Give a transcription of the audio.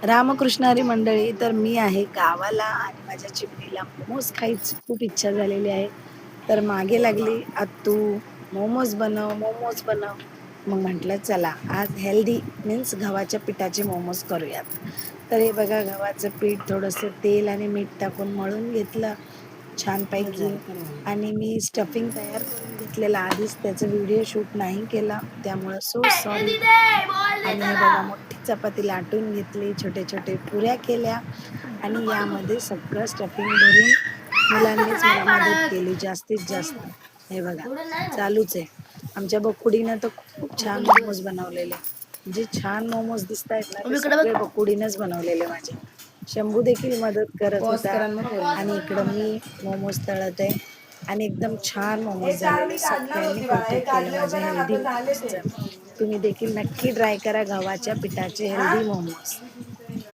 रामकृष्ण हरी मंडळी, तर मी आहे गावाला आणि माझ्या चिमणीला मोमोज खायची खूप इच्छा झालेली आहे. तर मागे लागली, "आत्तू मोमोज बनव, मोमोज बनव." मग म्हटलं चला आज हेल्दी मीन्स गव्हाच्या पिठाचे मोमोज करूयात. तर हे बघा गव्हाचं पीठ थोडंसं तेल आणि मीठ टाकून मळून घेतलं छानपैकी आणि मी स्टफिंग तयार करून घेतलेला आधीच त्याचा व्हिडिओ शूट नाही केला त्यामुळं सो सॉरी. आणि हे बघा मोठी चपाती लाटून घेतली, छोटे-छोटे पुऱ्या केल्या आणि यामध्ये सगळं स्टफिंग भरून मुलांनीच मला मदत केली जास्तीत जास्त. हे बघा चालूच आहे. आमच्या बकुडीनं तर खूप छान मोमोज बनवलेले. जे छान मोमोज दिसतायत ना ते सगळे बकुडीनंच बनवलेले माझ्या. शंभू देखील मदत करत होता आणि इकडं मी मोमोज तळत आहे आणि एकदम छान मोमोज झालेले. सगळ्यांनी कौतुक केलं माझ्या हेल्दी मोमोजचं. तुम्ही देखील नक्की ट्राय करा गव्हाच्या पिठाचे हेल्दी मोमोज.